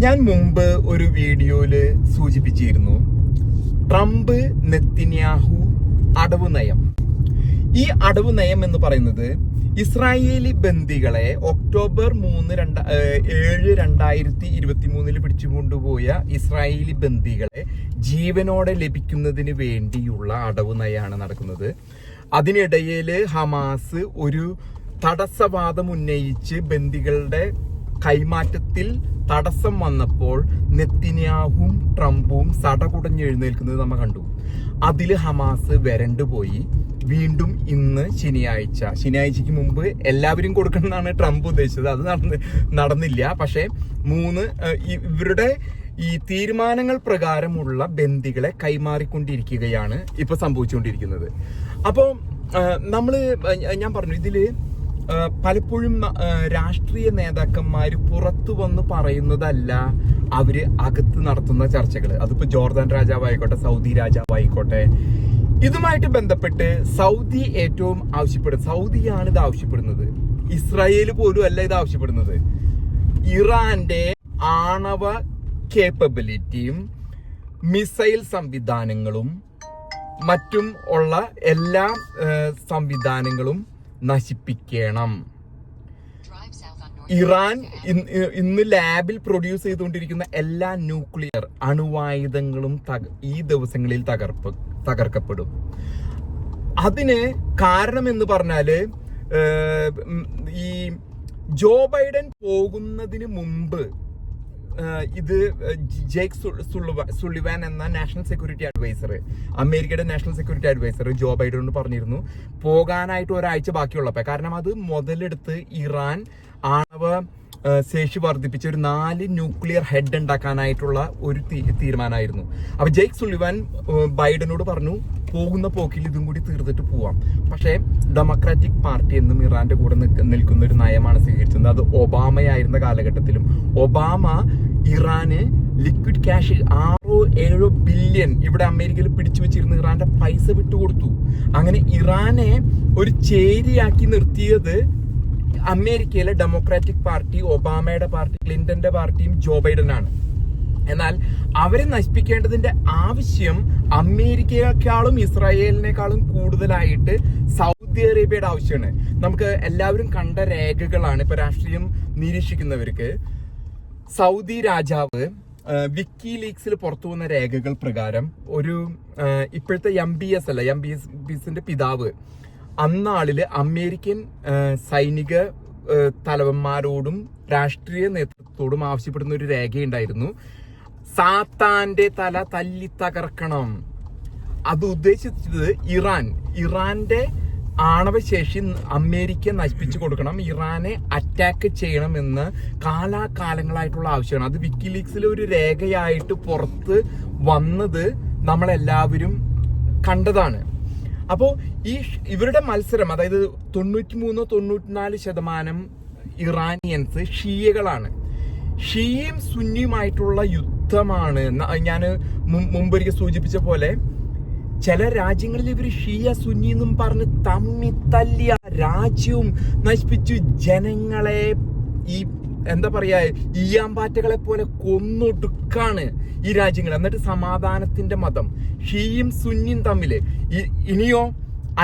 ഞാൻ മുമ്പ് ഒരു വീഡിയോയില് സൂചിപ്പിച്ചിരുന്നു ട്രംപ് നെതന്യാഹു അടവ് നയം. ഈ അടവ് നയം എന്ന് പറയുന്നത് ഇസ്രായേലി ബന്ദികളെ ഒക്ടോബർ 7, 2023 പിടിച്ചുകൊണ്ടുപോയ ഇസ്രായേലി ബന്ദികളെ ജീവനോടെ ലഭിക്കുന്നതിന് വേണ്ടിയുള്ള അടവ് നയമാണ് നടക്കുന്നത്. അതിനിടയില് ഹമാസ് ഒരു തടസ്സവാദം ഉന്നയിച്ച് ബന്ദികളുടെ കൈമാറ്റത്തിൽ തടസ്സം വന്നപ്പോൾ നെതന്യാഹുവും ട്രംപും സടകുടഞ്ഞെഴുന്നേൽക്കുന്നത് നമ്മൾ കണ്ടു. അതില് ഹമാസ് വരണ്ടുപോയി. വീണ്ടും ഇന്ന് ശനിയാഴ്ചക്ക് മുമ്പ് എല്ലാവരും കൊടുക്കണമെന്നാണ് ട്രംപ് ഉദ്ദേശിച്ചത്. അത് നടന്നില്ല. പക്ഷെ ഇവരുടെ ഈ തീരുമാനങ്ങൾ പ്രകാരമുള്ള ബന്ദികളെ കൈമാറിക്കൊണ്ടിരിക്കുകയാണ് ഇപ്പൊ സംഭവിച്ചുകൊണ്ടിരിക്കുന്നത്. അപ്പോൾ ഞാൻ പറഞ്ഞു, ഇതില് പലപ്പോഴും രാഷ്ട്രീയ നേതാക്കന്മാര് പുറത്തു വന്ന് പറയുന്നതല്ല അവര് അകത്ത് നടത്തുന്ന ചർച്ചകൾ. അതിപ്പോ ജോർദാൻ രാജാവായിക്കോട്ടെ, സൗദി രാജാവായിക്കോട്ടെ, ഇതുമായിട്ട് ബന്ധപ്പെട്ട് സൗദിയാണ് ഇത് ആവശ്യപ്പെടുന്നത്. ഇസ്രായേൽ പോലും അല്ല ഇത് ആവശ്യപ്പെടുന്നത്. ഇറാന്റെ ആണവ കേപ്പബിലിറ്റിയും മിസൈൽ സംവിധാനങ്ങളും മറ്റും ഉള്ള എല്ലാ സംവിധാനങ്ങളും നശിപ്പിക്കണം. ഇറാൻ ഇന്ന് ലാബിൽ പ്രൊഡ്യൂസ് ചെയ്തുകൊണ്ടിരിക്കുന്ന എല്ലാ ന്യൂക്ലിയർ അണുവായുധങ്ങളും ഈ ദിവസങ്ങളിൽ തകർക്കപ്പെടും. അതിന് കാരണം എന്ന് പറഞ്ഞാല് ഈ ജോ ബൈഡൻ പോകുന്നതിന് മുമ്പ് ഇത് ജേക്ക് സുള്ളിവാൻ എന്ന നാഷണൽ സെക്യൂരിറ്റി അഡ്വൈസർ, അമേരിക്കയുടെ നാഷണൽ സെക്യൂരിറ്റി അഡ്വൈസർ ജോ ബൈഡനോട് പറഞ്ഞിരുന്നു പോകാനായിട്ട് ഒരാഴ്ച ബാക്കിയുള്ളപ്പോൾ. കാരണം അത് മുതലെടുത്ത് ഇറാൻ ആണവ ശേഷി വർദ്ധിപ്പിച്ച ഒരു 4 ന്യൂക്ലിയർ ഹെഡ് ഉണ്ടാക്കാനായിട്ടുള്ള ഒരു തീരുമാനമായിരുന്നു. അപ്പൊ ജേക്ക് സുള്ളിവാൻ ബൈഡനോട് പറഞ്ഞു പോകുന്ന പോക്കിൽ ഇതും കൂടി തീർത്തിട്ട് പോവാം. പക്ഷേ ഡെമോക്രാറ്റിക് പാർട്ടി എന്നും ഇറാന്റെ കൂടെ നിൽക്കുന്ന ഒരു നയമാണ് സ്വീകരിച്ചത്. അത് ഒബാമയായിരുന്ന കാലഘട്ടത്തിലും ഒബാമ ഇറാന് ലിക്വിഡ് ക്യാഷ് 6-7 ബില്യൺ ഇവിടെ അമേരിക്കയിൽ പിടിച്ചു വെച്ചിരുന്ന ഇറാന്റെ പൈസ വിട്ടുകൊടുത്തു. അങ്ങനെ ഇറാനെ ഒരു ചേരിയാക്കി നിർത്തിയത് അമേരിക്കയിലെ ഡെമോക്രാറ്റിക് പാർട്ടി, ഒബാമയുടെ പാർട്ടി, ക്ലിന്റന്റെ പാർട്ടിയും ജോ ബൈഡനാണ്. എന്നാൽ അവരെ നശിപ്പിക്കേണ്ടതിന്റെ ആവശ്യം അമേരിക്കയെക്കാളും ഇസ്രായേലിനേക്കാളും കൂടുതലായിട്ട് സൗദി അറേബ്യയുടെ ആവശ്യമാണ്. നമുക്ക് എല്ലാവരും കണ്ട രേഖകളാണ്. ഇപ്പൊ രാഷ്ട്രീയം നിരീക്ഷിക്കുന്നവർക്ക് സൗദി രാജാവ് വിക്കിലീക്സിൽ പുറത്തു വന്ന രേഖകൾ പ്രകാരം ഒരു ഇപ്പോഴത്തെ MBSന്റെ പിതാവ് അന്നാളില് അമേരിക്കൻ സൈനിക തലവന്മാരോടും രാഷ്ട്രീയ നേതൃത്വത്തോടും ആവശ്യപ്പെടുന്ന ഒരു രേഖയുണ്ടായിരുന്നു. സാത്താന്റെ തല തല്ലി തകർക്കണം. അത് ഉദ്ദേശിച്ചത് ഇറാന്റെ ആണവശേഷി അമേരിക്ക നശിപ്പിച്ചു കൊടുക്കണം, ഇറാനെ അറ്റാക്ക് ചെയ്യണമെന്ന് കാലാകാലങ്ങളായിട്ടുള്ള ആവശ്യമാണ്. അത് വിക്കിലീക്സിലെ ഒരു രേഖയായിട്ട് പുറത്ത് വന്നത് നമ്മളെല്ലാവരും കണ്ടതാണ്. അപ്പോൾ ഇവരുടെ മത്സരം, അതായത് 93-94% ഇറാനിയൻസ് ഷിയകളാണ്. ഷിയയും സുന്നിയുമായിട്ടുള്ള യുദ്ധമാണ്. ഞാൻ മുമ്പൊരിക്കൽ സൂചിപ്പിച്ച പോലെ ചില രാജ്യങ്ങളിൽ ഇവർ ഷിയ സുന്നി എന്നും പറഞ്ഞ് തല്ലിയ രാജ്യവും നശിപ്പിച്ചു. ജനങ്ങളെ ഈയാമ്പാറ്റകളെ പോലെ കൊന്നൊടുക്കാണ് ഈ രാജ്യങ്ങൾ. എന്നിട്ട് സമാധാനത്തിന്റെ മതം ഷിയും സുന്നിയും തമ്മില്. ഇനിയോ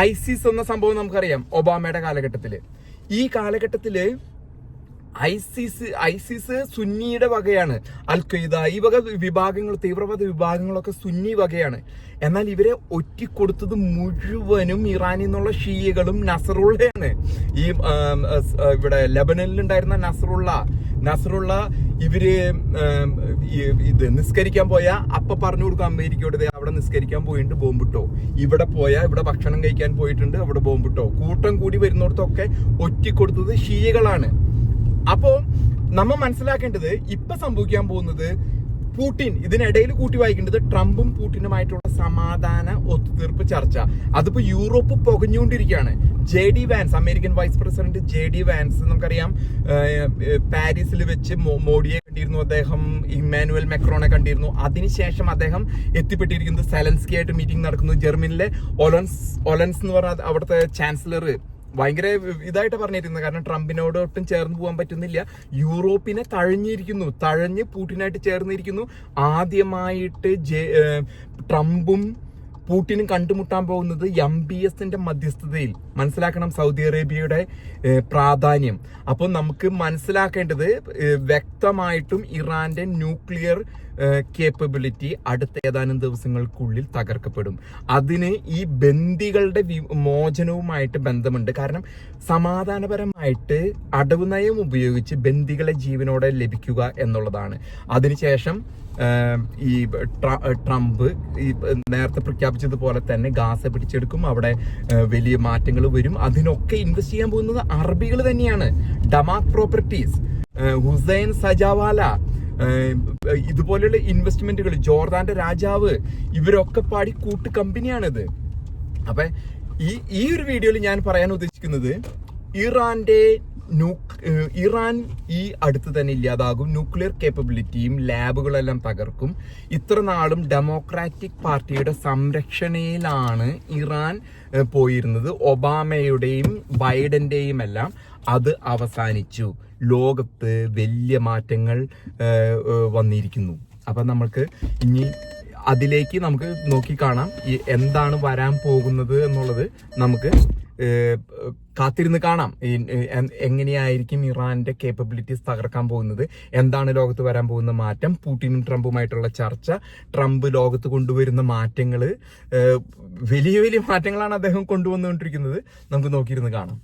ഐസിസ് എന്ന സംഭവം നമുക്കറിയാം. ഒബാമയുടെ കാലഘട്ടത്തില്, ഈ കാലഘട്ടത്തില് ഐസിസ് സുന്നിയുടെ വകയാണ്. അൽ ഖ്വയ്ദ, ഈ വക വിഭാഗങ്ങൾ, തീവ്രവാദ വിഭാഗങ്ങളൊക്കെ സുന്നി വകയാണ്. എന്നാൽ ഇവരെ ഒറ്റിക്കൊടുത്തത് മുഴുവനും ഇറാനിൽ നിന്നുള്ള ഷിയകളും നസറുള്ളയാണ്. ഈ ഇവിടെ ലെബനനിലുണ്ടായിരുന്ന നസറുള്ള ഇവര് ഇത് നിസ്കരിക്കാൻ പോയാ അപ്പൊ പറഞ്ഞു കൊടുക്കും അമേരിക്കയോട്, അവിടെ നിസ്കരിക്കാൻ പോയിട്ട് ബോംബിട്ടോ, ഇവിടെ പോയാ ഇവിടെ ഭക്ഷണം കഴിക്കാൻ പോയിട്ടുണ്ട് അവിടെ ബോംബിട്ടോ. കൂട്ടം കൂടി വരുന്നിടത്തൊക്കെ ഒറ്റിക്കൊടുത്തത് ഷിയകളാണ്. അപ്പോ നമ്മൾ മനസ്സിലാക്കേണ്ടത് ഇപ്പൊ സംഭവിക്കാൻ പോകുന്നത് പുടിൻ ഇതിനിടയിൽ കൂട്ടി വായിക്കേണ്ടത് ട്രംപും പുടിനുമായിട്ടുള്ള സമാധാന ഒത്തുതീർപ്പ് ചർച്ച. അതിപ്പോ യൂറോപ്പ് പുകഞ്ഞുകൊണ്ടിരിക്കുകയാണ്. JD Vance, American vice president JD Vance, നമുക്കറിയാം പാരീസിൽ വെച്ച് മോഡിയെ കണ്ടിരുന്നു, അദ്ദേഹം ഇമ്മാനുവൽ മാക്രോണെ കണ്ടിരുന്നു. അതിനുശേഷം അദ്ദേഹം എത്തിപ്പെട്ടിരിക്കുന്നത് സെലൻസ്കി ആയിട്ട് മീറ്റിംഗ് നടക്കുന്നു. ജർമ്മനിലെ ഒലൻസ് എന്ന് പറഞ്ഞ അവിടുത്തെ ചാൻസലർ ഭയങ്കര ഇതായിട്ട് പറഞ്ഞിരുന്നത്. കാരണം ട്രംപിനോട് ഒട്ടും ചേർന്ന് പോകാൻ പറ്റുന്നില്ല. യൂറോപ്പിനെ തഴഞ്ഞ് പുടിനായിട്ട് ചേർന്നിരിക്കുന്നു. ആദ്യമായിട്ട് ട്രംപും പുടിനും കണ്ടുമുട്ടാൻ പോകുന്നത് MBSന്റെ മധ്യസ്ഥതയിൽ. മനസ്സിലാക്കണം സൗദി അറേബ്യയുടെ പ്രാധാന്യം. അപ്പോൾ നമുക്ക് മനസ്സിലാക്കേണ്ടത് വ്യക്തമായിട്ടും ഇറാന്റെ ന്യൂക്ലിയർ കേപ്പബിലിറ്റി അടുത്ത ഏതാനും ദിവസങ്ങൾക്കുള്ളിൽ തകർക്കപ്പെടും. അതിന് ഈ ബന്ദികളുടെ മോചനവുമായിട്ട് ബന്ധമുണ്ട്. കാരണം സമാധാനപരമായിട്ട് അടവ് നയം ഉപയോഗിച്ച് ബന്ദികളെ ജീവനോടെ ലഭിക്കുക എന്നുള്ളതാണ്. അതിനുശേഷം ഈ ട്രംപ് ഈ നേരത്തെ പ്രഖ്യാപിച്ചതുപോലെ തന്നെ ഗാസ പിടിച്ചെടുക്കും. അവിടെ വലിയ മാറ്റങ്ങൾ വരും. അതിനൊക്കെ ഇൻവെസ്റ്റ് ചെയ്യാൻ പോകുന്നത് അറബികൾ തന്നെയാണ്. ഡമാക് പ്രോപ്പർട്ടീസ്, ഹുസൈൻ സജാവാല, ഇതുപോലെയുള്ള ഇൻവെസ്റ്റ്മെന്റുകൾ, ജോർദാന്റെ രാജാവ്, ഇവരൊക്കെ പാടി കൂട്ട് കമ്പനിയാണിത്. അപ്പൊ ഈ ഒരു വീഡിയോയിൽ ഞാൻ പറയാൻ ഉദ്ദേശിക്കുന്നത് ഇറാൻ ഈ അടുത്ത് തന്നെ ഇല്ലാതാകും. ന്യൂക്ലിയർ കേപ്പബിലിറ്റിയും ലാബുകളെല്ലാം തകർക്കും. ഇത്ര നാളും ഡെമോക്രാറ്റിക് പാർട്ടിയുടെ സംരക്ഷണയിലാണ് ഇറാൻ പോയിരുന്നത്. ഒബാമയുടെയും ബൈഡന്റെയും എല്ലാം അത് അവസാനിച്ചു. ലോകത്ത് വലിയ മാറ്റങ്ങൾ വന്നിരിക്കുന്നു. അപ്പൊ നമുക്ക് ഇനി അതിലേക്ക് നമുക്ക് നോക്കിക്കാണാം. എന്താണ് വരാൻ പോകുന്നത് എന്നുള്ളത് നമുക്ക് കാത്തിരുന്ന് കാണാം. എങ്ങനെയായിരിക്കും ഇറാന്റെ കേപ്പബിലിറ്റീസ് തകർക്കാൻ പോകുന്നത്, എന്താണ് ലോകത്ത് വരാൻ പോകുന്ന മാറ്റം, പുടിനും ട്രംപുമായിട്ടുള്ള ചർച്ച, ട്രംപ് ലോകത്ത് കൊണ്ടുവരുന്ന മാറ്റങ്ങൾ, വലിയ വലിയ മാറ്റങ്ങളാണ് അദ്ദേഹം കൊണ്ടുവന്നുകൊണ്ടിരിക്കുന്നത്. നമുക്ക് നോക്കിയിരുന്ന് കാണാം.